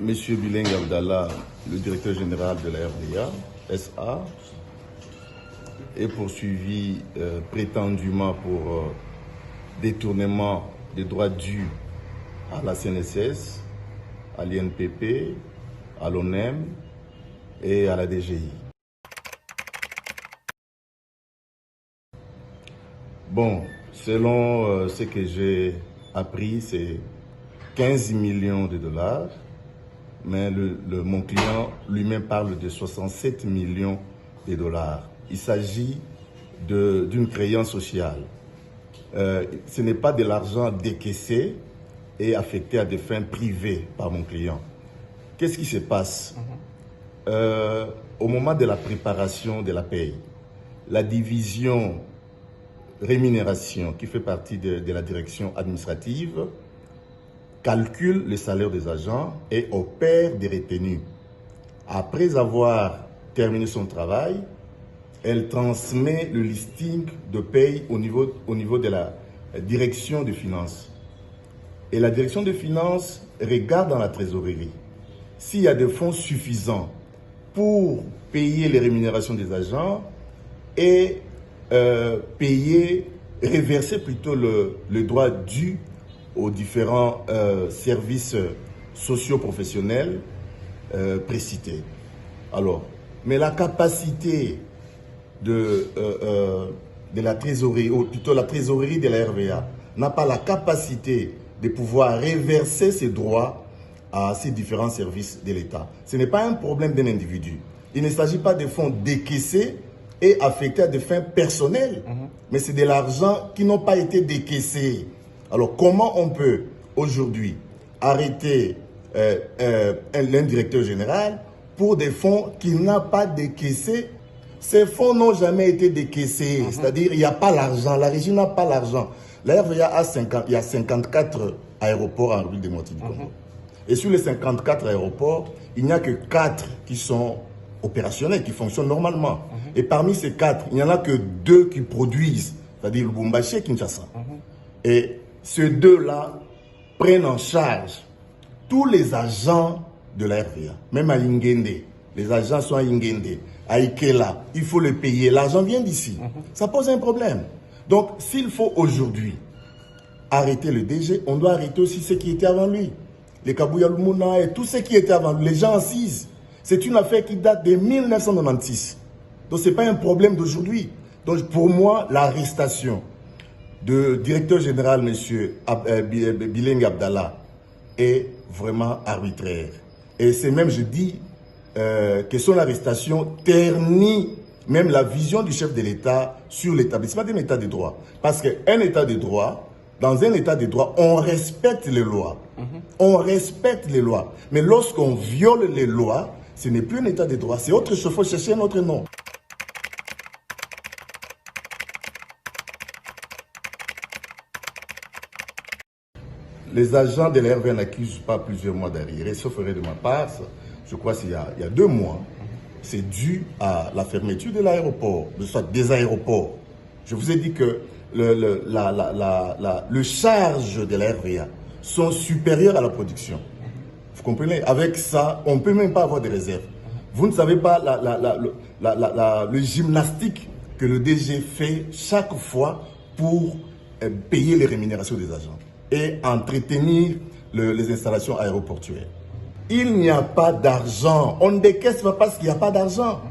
Monsieur Biling Abdallah, le directeur général de la RVA, SA, est poursuivi prétendument pour détournement des droits dus à la CNSS, à l'INPP, à l'ONEM et à la DGI. Bon, selon ce que j'ai appris, c'est 15 millions de dollars, mais mon client lui-même parle de 67 millions de dollars. Il s'agit d'une créance sociale. Ce n'est pas de l'argent décaissé et affecté à des fins privées par mon client. Qu'est-ce qui se passe? Au moment de la préparation de la paye, la division rémunération qui fait partie de la direction administrative calcule le salaire des agents et opère des retenues. Après avoir terminé son travail, elle transmet le listing de paye au niveau de la direction des finances. Et la direction des finances regarde dans la trésorerie s'il y a des fonds suffisants pour payer les rémunérations des agents et reverser plutôt le droit dû aux différents services socio-professionnels précités. Alors, mais la capacité de la trésorerie, ou plutôt la trésorerie de la RVA, n'a pas la capacité de pouvoir reverser ses droits à ces différents services de l'État. Ce n'est pas un problème d'un individu. Il ne s'agit pas de fonds décaissés et affectés à des fins personnelles, mais c'est de l'argent qui n'ont pas été décaissés. Alors, comment on peut aujourd'hui arrêter un directeur général pour des fonds qu'il n'a pas décaissés? Ces fonds n'ont jamais été décaissés, c'est-à-dire il n'y a pas l'argent, la régie n'a pas l'argent. La RVA il y a 54 aéroports en République démocratique du Congo. Et sur les 54 aéroports, il n'y a que 4 qui sont opérationnels, qui fonctionnent normalement. Et parmi ces 4, il n'y en a que 2 qui produisent, c'est-à-dire Lubumbashi et Kinshasa. Et ces 2-là prennent en charge tous les agents de la RVA, même à Ingende. Les agents sont à Ingende, à Ikela. Il faut le payer. L'argent vient d'ici. Ça pose un problème. Donc, s'il faut aujourd'hui arrêter le DG, on doit arrêter aussi ceux qui étaient avant lui. Les Kabouya Lumuna et tous ceux qui étaient avant lui, les gens assises. C'est une affaire qui date de 1996. Donc, ce n'est pas un problème d'aujourd'hui. Donc, pour moi, l'arrestation de directeur général, M. Biling Abdallah, est vraiment arbitraire. Et c'est même, je dis, que son arrestation ternit même la vision du chef de l'État sur l'établissement d'un État de droit. Parce qu'un État de droit, dans un État de droit, on respecte les lois. On respecte les lois. Mais lorsqu'on viole les lois, ce n'est plus un État de droit. C'est autre chose, il faut chercher un autre nom. Les agents de la RVA n'accusent pas plusieurs mois d'arriérés, sauf erreur de ma part. Je crois qu'il y a 2 mois. C'est dû à la fermeture de l'aéroport, soit des aéroports. Je vous ai dit que le charge de la RVA sont supérieurs à la production. Vous comprenez? Avec ça, on ne peut même pas avoir de réserves. Vous ne savez pas le gymnastique que le DG fait chaque fois pour payer les rémunérations des agents et entretenir les installations aéroportuaires. Il n'y a pas d'argent. On ne décaisse pas parce qu'il n'y a pas d'argent.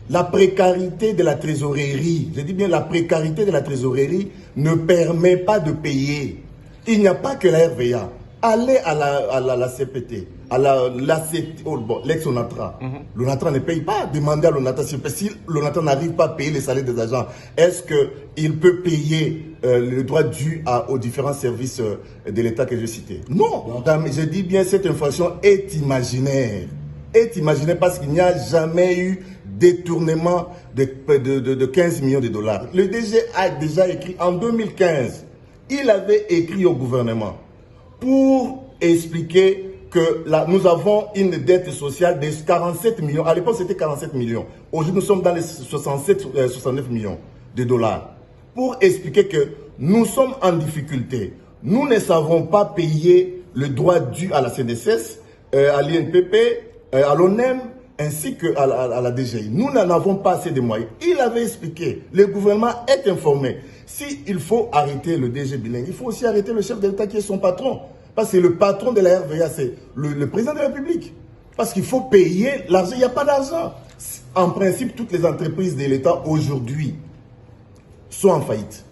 La précarité de la trésorerie, je dis bien la précarité de la trésorerie ne permet pas de payer. Il n'y a pas que la RVA. Allez à la CPT, à l'ex-Onatra. L'Onatra ne paye pas. Demandez à l'Onatra si l'Onatra n'arrive pas à payer les salaires des agents. Est-ce qu'il peut payer le droit dû aux différents services de l'État que j'ai cités? Non. Je dis bien, cette inflation est imaginaire. Est imaginaire parce qu'il n'y a jamais eu détournement de 15 millions de dollars. Le DG a déjà écrit en 2015. Il avait écrit au gouvernement pour expliquer que nous avons une dette sociale de 47 millions. À l'époque, c'était 47 millions. Aujourd'hui, nous sommes dans les 69 millions de dollars. Pour expliquer que nous sommes en difficulté. Nous ne savons pas payer le droit dû à la CNSS, à l'INPP, à l'ONEM, ainsi qu'à la DGI. Nous n'en avons pas assez de moyens. Il avait expliqué, le gouvernement est informé. S'il faut arrêter le DG bilingue, il faut aussi arrêter le chef de l'État qui est son patron. Parce que le patron de la RVA, c'est le président de la République. Parce qu'il faut payer l'argent, il n'y a pas d'argent. En principe, toutes les entreprises de l'État aujourd'hui sont en faillite.